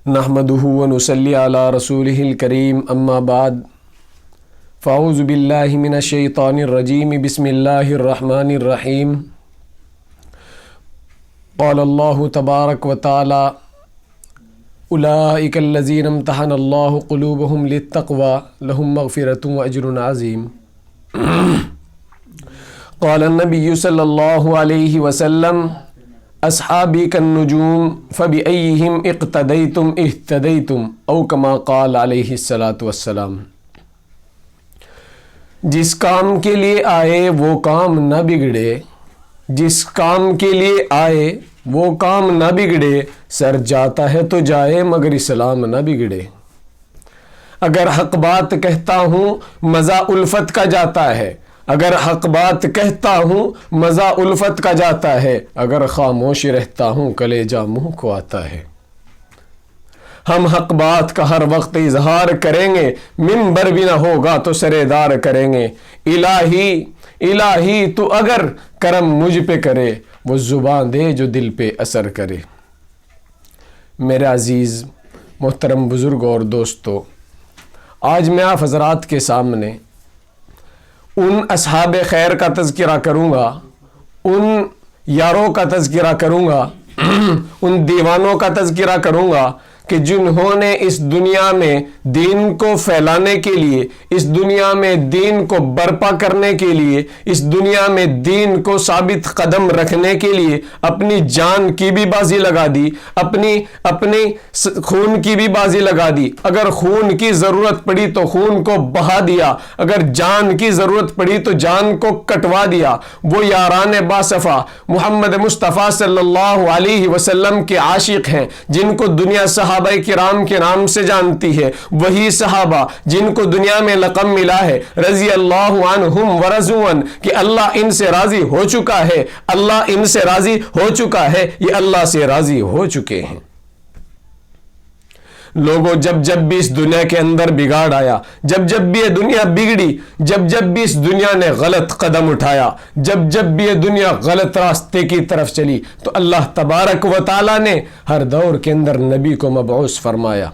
نحمده ونصلي على رسوله الكريم اما بعد فاعوذ بالله من الشيطان الرجيم بسم الله الرحمن الرحيم قال الله تبارك وتعالى اولئك الذين امتحن الله قلوبهم للتقوى لهم مغفرة واجر عظيم قال النبي صلى الله عليه وسلم اصحابی کالنجوم فبأیہم اقتدیتم اہتدیتم او کما قال علیہ الصلاۃ والسلام۔ جس کام کے لیے آئے وہ کام نہ بگڑے، جس کام کے لیے آئے وہ کام نہ بگڑے، سر جاتا ہے تو جائے مگر اسلام نہ بگڑے۔ اگر حق بات کہتا ہوں مزہ الفت کا جاتا ہے، اگر حق بات کہتا ہوں مزہ الفت کا جاتا ہے، اگر خاموش رہتا ہوں کلیجہ منہ کو آتا ہے۔ ہم حق بات کا ہر وقت اظہار کریں گے، منبر بھی نہ ہوگا تو سردار کریں گے۔ الہی تو اگر کرم مجھ پہ کرے، وہ زبان دے جو دل پہ اثر کرے۔ میرے عزیز محترم بزرگ اور دوستو، آج میں آپ حضرات کے سامنے ان اصحاب خیر کا تذکرہ کروں گا، ان یاروں کا تذکرہ کروں گا، ان دیوانوں کا تذکرہ کروں گا کہ جنہوں نے اس دنیا میں دین کو پھیلانے کے لیے، اس دنیا میں دین کو برپا کرنے کے لیے، اس دنیا میں دین کو ثابت قدم رکھنے کے لیے اپنی جان کی بھی بازی لگا دی، اپنی خون کی بھی بازی لگا دی۔ اگر خون کی ضرورت پڑی تو خون کو بہا دیا، اگر جان کی ضرورت پڑی تو جان کو کٹوا دیا۔ وہ یاران باصفا محمد مصطفیٰ صلی اللہ علیہ وسلم کے عاشق ہیں، جن کو دنیا صحابہ کرام کے نام سے جانتی ہے، وہی صحابہ جن کو دنیا میں لقب ملا ہے رضی اللہ عنہم ورضوا عنہ، کہ اللہ ان سے راضی ہو چکا ہے، اللہ ان سے راضی ہو چکا ہے، یہ اللہ سے راضی ہو چکے ہیں۔ لوگوں جب بھی اس دنیا کے اندر بگاڑ آیا، جب بھی یہ دنیا بگڑی، جب بھی اس دنیا نے غلط قدم اٹھایا، جب بھی یہ دنیا غلط راستے کی طرف چلی، تو اللہ تبارک و تعالی نے ہر دور کے اندر نبی کو مبعوث فرمایا۔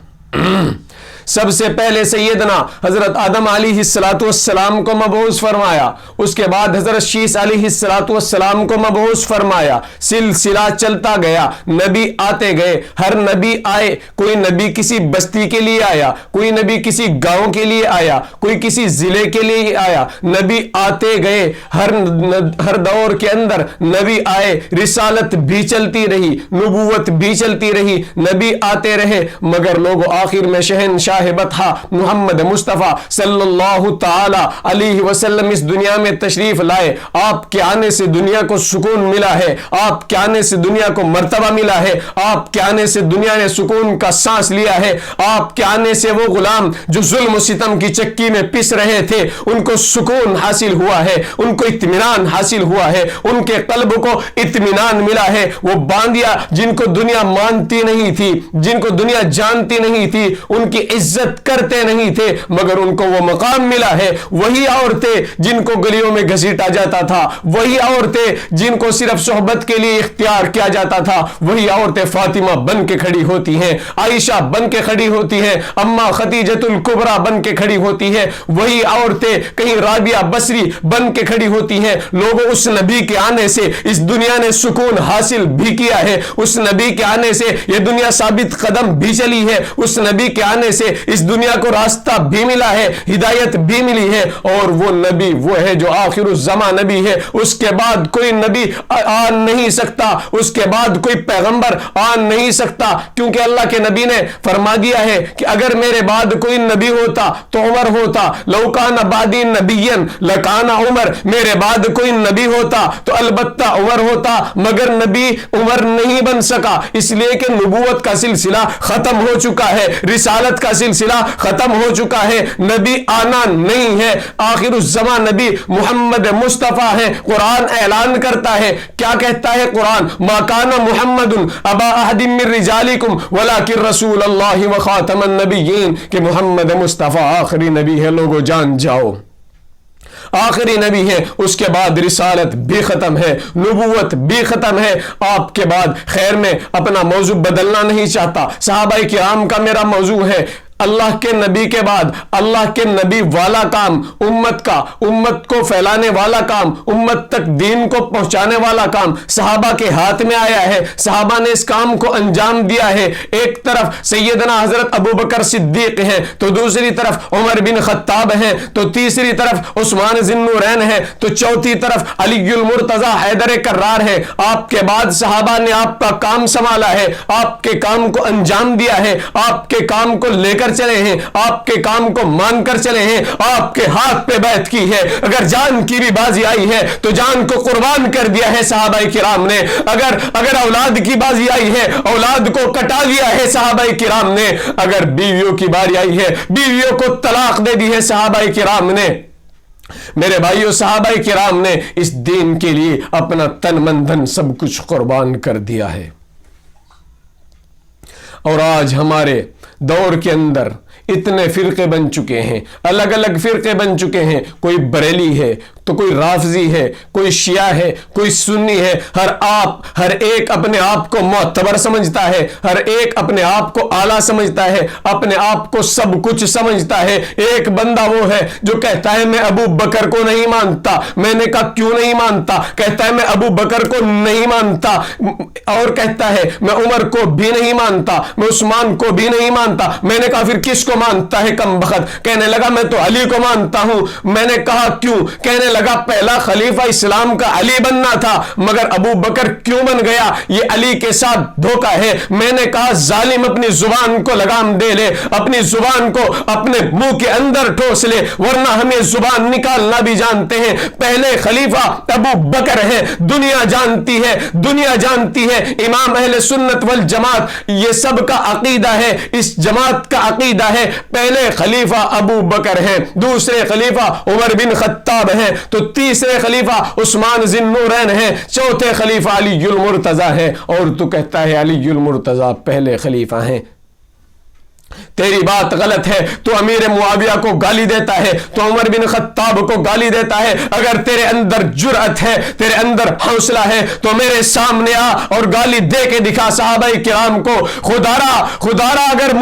سب سے پہلے سیدنا حضرت آدم علیہ السلام کو مبعوث فرمایا، اس کے بعد حضرت شیس علیہ السلام کو مبعوث فرمایا۔ سلسلہ چلتا گیا، نبی آتے گئے، ہر نبی آئے، کوئی نبی کسی بستی کے لیے آیا، کوئی نبی کسی گاؤں کے لیے آیا، کوئی کسی ضلع کے لیے آیا، نبی آتے گئے، ہر دور کے اندر نبی آئے، رسالت بھی چلتی رہی، نبوت بھی چلتی رہی، نبی آتے رہے، مگر لوگ آخر میں شہنشاہ بطحا محمد مصطفیٰ صلی اللہ تعالی علیہ وسلم اس دنیا میں تشریف لائے۔ آپ کے آنے سے دنیا کو سکون ملا ہے، آپ کے آنے سے دنیا کو مرتبہ ملا ہے، آپ کے آنے سے دنیا نے سکون کا سانس لیا ہے۔ آپ کے آنے سے وہ غلام جو ظلم و ستم کی چکی میں پس رہے تھے، ان کو سکون حاصل ہوا ہے، ان کو اطمینان حاصل ہوا ہے، ان کے قلب کو اطمینان ملا ہے۔ وہ باندیا جن کو دنیا مانتی نہیں تھی، جن کو دنیا جانتی نہیں تھی، ان کی عزت کرتے نہیں تھے، مگر ان کو وہ مقام ملا ہے۔ وہی عورتیں جن کو گلیوں میں گھسیٹا جاتا تھا، وہی عورتیں جن کو صرف صحبت کے لیے اختیار کیا جاتا تھا، وہی عورتیں فاطمہ بن کے کھڑی ہوتی ہیں، عائشہ بن کے کھڑی ہوتی ہیں، اما خدیجۃ الکبریٰ بن کے کھڑی ہوتی ہیں، وہی عورتیں کہیں رابعہ بصری بن کے کھڑی ہوتی ہیں۔ لوگوں اس نبی کے آنے سے اس دنیا نے سکون حاصل بھی کیا ہے، اس نبی کے آنے سے یہ دنیا ثابت قدم بھی چلی ہے، اس نبی کے آنے سے اس دنیا کو راستہ بھی ملا ہے، ہدایت بھی ملی ہے۔ اور وہ نبی وہ ہے جو آخر الزمان نبی ہے، اس کے بعد کوئی نبی آ نہیں سکتا، اس کے بعد کوئی پیغمبر آ نہیں سکتا، کیونکہ اللہ کے نبی نے فرما دیا ہے کہ اگر میرے بعد کوئی نبی ہوتا تو عمر ہوتا، لو کان بعدی نبی لکان عمر، میرے بعد کوئی نبی ہوتا تو البتہ عمر ہوتا، مگر نبی عمر نہیں بن سکا، اس لیے کہ نبوت کا سلسلہ ختم ہو چکا ہے، رسالت کا سلسلہ ختم ہو چکا ہے، نبی آنا نہیں ہے۔ آخر الزمان نبی محمد مصطفیٰ ہے۔ قرآن اعلان کرتا ہے، کیا کہتا ہے قرآن؟ ما کان محمد ابا احد من رجالکم ولکن رسول اللہ وخاتم النبیین، کہ محمد مصطفیٰ آخری نبی ہے۔ لوگوں جان جاؤ، آخری نبی ہیں، اس کے بعد رسالت بھی ختم ہے، نبوت بھی ختم ہے۔ آپ کے بعد خیر میں اپنا موضوع بدلنا نہیں چاہتا، صحابہ کرام کا میرا موضوع ہے اللہ کے نبی کے بعد اللہ کے نبی والا کام، امت کو پھیلانے والا کام، امت تک دین کو پہنچانے والا کام صحابہ کے ہاتھ میں آیا ہے، صحابہ نے اس کام کو انجام دیا ہے۔ ایک طرف سیدنا حضرت ابو بکر صدیق ہیں، تو دوسری طرف عمر بن خطاب ہیں، تو تیسری طرف عثمان ذی النورین ہیں، تو چوتھی طرف علی المرتضی حیدر کرار ہے۔ آپ کے بعد صحابہ نے آپ کا کام سنبھالا ہے، آپ کے کام کو انجام دیا ہے، آپ کے کام کو لے کر چلے ہیں، آپ کے کام کو مان کر چلے ہیں، آپ کے ہاتھ پہ بیعت کی ہے۔ اگر جان کی بھی بازی آئی ہے تو جان کو قربان کر دیا ہے صحابہ کرام نے، اگر اولاد کی بازی آئی ہے اولاد کو کٹا دیا ہے صحابہ کرام نے، اگر بیویوں کی باری آئی ہے بیویوں کو طلاق دے دی ہے صحابہ کرام نے۔ میرے بھائیو، صحابہ کرام نے اس دین کے لیے اپنا تن من دھن سب کچھ قربان کر دیا ہے، اور آج ہمارے دور کے اندر اتنے فرقے بن چکے ہیں، الگ الگ فرقے بن چکے ہیں، کوئی بریلی ہے تو کوئی رافضی ہے، کوئی شیعہ ہے، کوئی سنی ہے، ہر ایک اپنے آپ کو معتبر سمجھتا ہے، ہر ایک اپنے آپ کو اعلیٰ سمجھتا ہے، اپنے آپ کو سب کچھ سمجھتا ہے۔ ایک بندہ وہ ہے جو کہتا ہے میں ابو بکر کو نہیں مانتا، میں نے کہا کیوں نہیں مانتا؟ کہتا ہے میں ابو بکر کو نہیں مانتا، اور کہتا ہے میں عمر کو بھی نہیں مانتا، میں عثمان کو بھی نہیں مانتا۔ میں نے کہا پھر کس کو مانتا ہے کم بخت؟ کہنے لگا میں تو علی کو مانتا ہوں۔ میں نے کہا کیوں؟ کہنے لگا پہلا خلیفہ اسلام کا علی بننا تھا، مگر ابو بکر کیوں بن گیا؟ یہ علی کے ساتھ دھوکہ ہے۔ میں نے کہا ظالم اپنی زبان کو لگام دے لے، اپنی زبان کو اپنے منہ کے اندر ٹھوس لے، ورنہ ہمیں زبان نکالنا بھی جانتے ہیں۔ پہلے خلیفہ ابو بکر ہے، دنیا جانتی ہے، دنیا جانتی ہے، امام اہل سنت والجماعت یہ سب کا عقیدہ ہے، اس جماعت کا عقیدہ ہے پہلے خلیفہ ابو بکر ہیں، دوسرے خلیفہ عمر بن خطاب ہیں، تو تیسرے خلیفہ عثمان ذی النورین ہیں، چوتھے خلیفہ علی المرتضی ہیں، اور تو کہتا ہے علی المرتضی پہلے خلیفہ ہیں۔ تیری بات غلط ہے، تو امیر معاویہ کو گالی دیتا ہے، تو عمر بن خطاب کو گالی دیتا ہے۔ اگر تیرے اندر جرأت ہے، تیرے اندر حوصلہ ہے، تو میرے سامنے آ اور گالی دے کے دکھا صحابہ کرام کو۔ خدارا اگر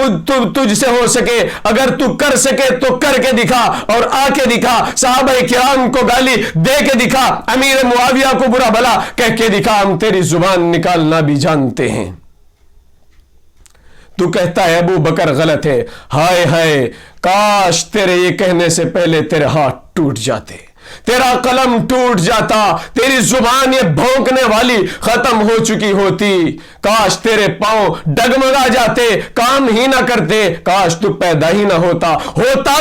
تجھ سے ہو سکے، اگر تو کر سکے تو کر کے دکھا، اور آ کے دکھا، صحابہ کرام کو گالی دے کے دکھا، امیر معاویہ کو برا بھلا کہہ کے دکھا، ہم تیری زبان نکالنا بھی جانتے ہیں۔ تو کہتا ہے ابو بکر غلط ہے، ہائے ہائے کاش تیرے یہ کہنے سے پہلے تیرے ہاتھ ٹوٹ جاتے، تیرا قلم ٹوٹ جاتا، تیری زبان یہ بھونکنے والی ختم ہو چکی ہوتی، کاش تیرے پاؤں ڈگمگا جاتے، کام ہی نہ کرتے، کاش تو پیدا ہی نہ ہوتا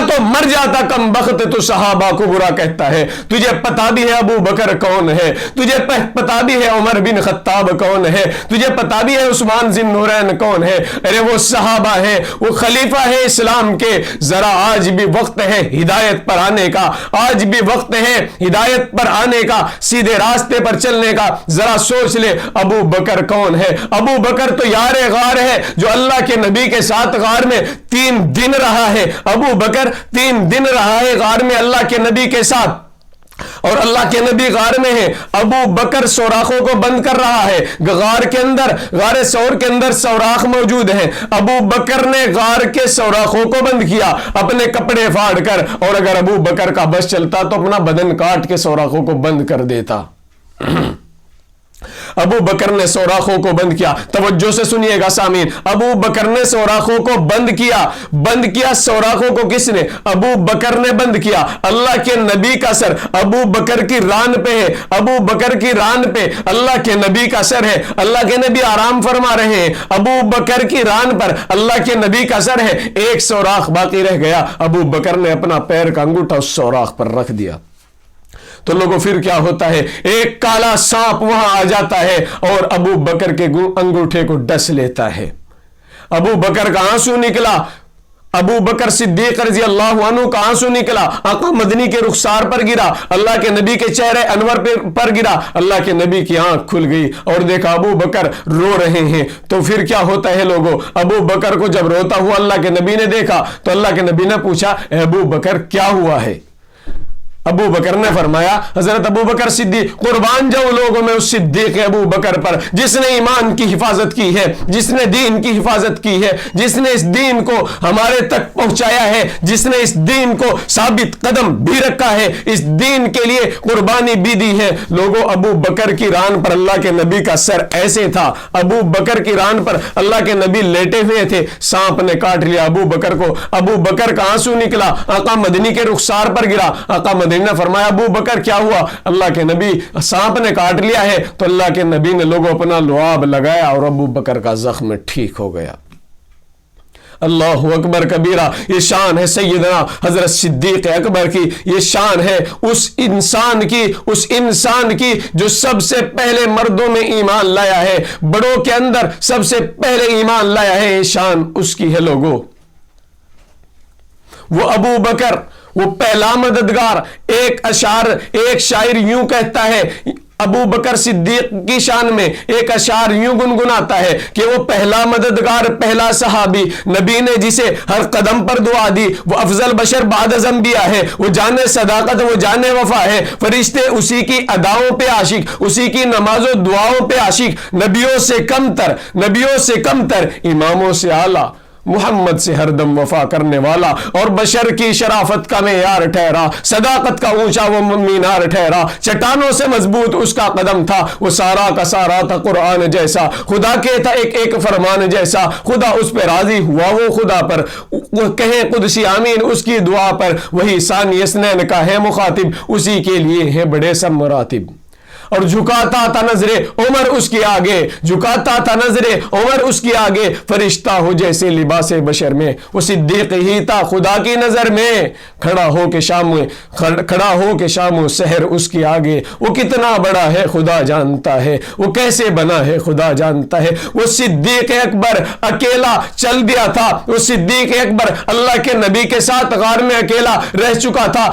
تو مر جاتا کم بخت۔ تو صحابہ کو برا کہتا ہے، تجھے پتا بھی ہے ابو بکر کون ہے، تجھے پتا بھی ہے عمر بن خطاب کون ہے، تجھے پتا بھی ہے عثمان ذی النورین کون ہے۔ ارے وہ صحابہ ہیں، وہ خلیفہ ہے اسلام کے۔ ذرا آج بھی وقت ہے ہدایت پر آنے کا، آج بھی وقت ہے ہدایت پر آنے کا، سیدھے راستے پر چلنے کا۔ ذرا سوچ لے ابو بکر کون ہے؟ ابو بکر تو یار غار ہے، جو اللہ کے نبی کے ساتھ غار میں 3 دن رہا ہے۔ ابو بکر 3 دن رہا ہے غار میں اللہ کے نبی کے ساتھ، اور اللہ کے نبی غار میں ہے، ابو بکر سوراخوں کو بند کر رہا ہے۔ غار کے اندر، غار سور کے اندر سوراخ موجود ہیں، ابو بکر نے غار کے سوراخوں کو بند کیا اپنے کپڑے پھاڑ کر، اور اگر ابو بکر کا بس چلتا تو اپنا بدن کاٹ کے سوراخوں کو بند کر دیتا۔ ابو بکر نے سوراخوں کو بند کیا، توجہ سے سنیے گا سامعین، ابو بکر نے سوراخوں کو بند کیا۔ سوراخوں کو کس نے؟ ابو بکر نے بند کیا۔ اللہ کے نبی کا سر ابو بکر کی ران پہ ہے، ابو بکر کی ران پہ اللہ کے نبی کا سر ہے، اللہ کے نبی آرام فرما رہے ہیں، ابو بکر کی ران پر اللہ کے نبی کا سر ہے۔ ایک سوراخ باقی رہ گیا، ابو بکر نے اپنا پیر کا انگوٹھا اس سوراخ پر رکھ دیا، تو لوگوں پھر کیا ہوتا ہے؟ ایک کالا سانپ وہاں آ جاتا ہے اور ابو بکر کے انگوٹھے کو ڈس لیتا ہے۔ ابو بکر کا آنسو نکلا، ابو بکر صدیق رضی اللہ عنہ کا آنسو نکلا، آقا مدنی کے رخسار پر گرا، اللہ کے نبی کے چہرے انور پر گرا، اللہ کے نبی کی آنکھ کھل گئی اور دیکھا ابو بکر رو رہے ہیں۔ تو پھر کیا ہوتا ہے لوگوں؟ ابو بکر کو جب روتا ہوا اللہ کے نبی نے دیکھا تو اللہ کے نبی نے پوچھا اے ابو بکر کیا ہوا ہے؟ ابو بکر نے فرمایا، حضرت ابو بکر صدیق، قربان جاؤں لوگوں میں اس صدیق ابو بکر پر جس نے ایمان کی حفاظت کی ہے، جس نے دین کی حفاظت کی ہے، جس نے اس دین کو ہمارے تک پہنچایا ہے، جس نے اس دین کو ثابت قدم بھی رکھا ہے، اس دین کے لیے قربانی بھی دی ہے۔ لوگوں، ابو بکر کی ران پر اللہ کے نبی کا سر ایسے تھا، ابو بکر کی ران پر اللہ کے نبی لیٹے ہوئے تھے، سانپ نے کاٹ لیا ابو بکر کو، ابو بکر کا آنسو نکلا، آقا مدنی کے رخسار پر گرا، آقا مدنی نے فرمایا ابو بکر کیا ہوا؟ اللہ کے نبی، سانپ نے کاٹ لیا ہے۔ تو اللہ کے نبی نے لوگوں اپنا لعاب لگایا اور ابو بکر کا زخم ٹھیک ہو گیا۔ اللہ اکبر کبیرہ، یہ شان ہے سیدنا حضرت صدیق اکبر کی، یہ شان ہے اس انسان کی جو سب سے پہلے مردوں میں ایمان لایا ہے، بڑوں کے اندر سب سے پہلے ایمان لایا ہے، یہ شان اس کی ہے۔ لوگوں، وہ ابو بکر، وہ پہلا مددگار، ایک شاعر یوں کہتا ہے، ابو بکر صدیق کی شان میں ایک اشعار یوں گنگناتا ہے کہ وہ پہلا مددگار، پہلا صحابی، نبی نے جسے ہر قدم پر دعا دی، وہ افضل بشر بعد از انبیاء ہے، وہ جانے صداقت، وہ جانے وفا ہے، فرشتے اسی کی اداؤں پہ عاشق، اسی کی نماز و دعاؤں پہ عاشق، نبیوں سے کم تر، اماموں سے اعلیٰ، محمد سے ہر دم وفا کرنے والا، اور بشر کی شرافت کا معیار ٹھہرا، صداقت کا اونچا وہ مینار ٹھہرا، چٹانوں سے مضبوط اس کا قدم تھا، وہ سارا کا سارا تھا قرآن جیسا، خدا کے تھا ایک ایک فرمان جیسا، خدا اس پہ راضی ہوا، وہ خدا پر کہیں قدسی آمین اس کی دعا پر، وہی ثانی اثنین کا ہے مخاطب، اسی کے لیے ہے بڑے سب مراتب۔ اور جھکاتا تھا نظر عمر اس کی آگے، جھکاتا تھا نظر عمر اس کی آگے، فرشتہ ہو جیسے لباس بشر میں، وہ صدیق ہی تھا خدا کی نظر میں، کھڑا ہو کے شام و سحر اس کی آگے، وہ کتنا بڑا ہے خدا جانتا ہے، وہ کیسے بنا ہے خدا جانتا ہے۔ وہ صدیق اکبر اکیلا چل دیا تھا، وہ صدیق اکبر اللہ کے نبی کے ساتھ غار میں اکیلا رہ چکا تھا۔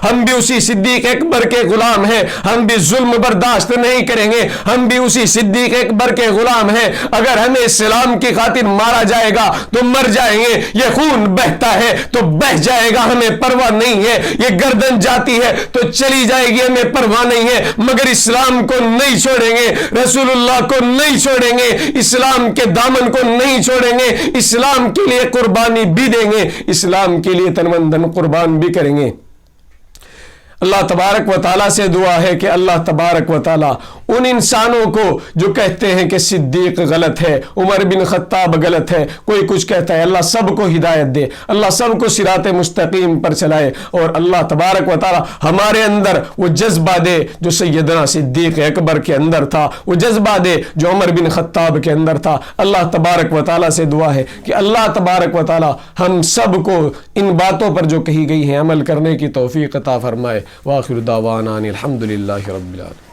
ہم بھی اسی صدیق اکبر کے غلام ہیں، ہم بھی ظلم برداشت نہیں کریں گے، ہم بھی اسی صدیق اکبر کے غلام ہیں۔ اگر ہمیں اسلام کی خاطر مارا جائے گا تو مر جائیں گے، یہ خون بہتا ہے تو بہ جائے گا، ہمیں پرواہ نہیں ہے، یہ گردن جاتی ہے تو چلی جائے گی، ہمیں پرواہ نہیں ہے، مگر اسلام کو نہیں چھوڑیں گے، رسول اللہ کو نہیں چھوڑیں گے، اسلام کے دامن کو نہیں چھوڑیں گے، اسلام کے لیے قربانی بھی دیں گے، اسلام کے لیے تن من دھن قربان بھی کریں گے۔ اللہ تبارک و تعالیٰ سے دعا ہے کہ اللہ تبارک و تعالیٰ ان انسانوں کو جو کہتے ہیں کہ صدیق غلط ہے، عمر بن خطاب غلط ہے، کوئی کچھ کہتا ہے، اللہ سب کو ہدایت دے، اللہ سب کو صراط مستقیم پر چلائے، اور اللہ تبارک و تعالیٰ ہمارے اندر وہ جذبہ دے جو سیدنا صدیق اکبر کے اندر تھا، وہ جذبہ دے جو عمر بن خطاب کے اندر تھا۔ اللہ تبارک و تعالیٰ سے دعا ہے کہ اللہ تبارک و تعالیٰ ہم سب کو ان باتوں پر جو کہی گئی ہیں عمل کرنے کی توفیق عطا فرمائے۔ وآخر دعوانا ان الحمد للہ رب العالمین۔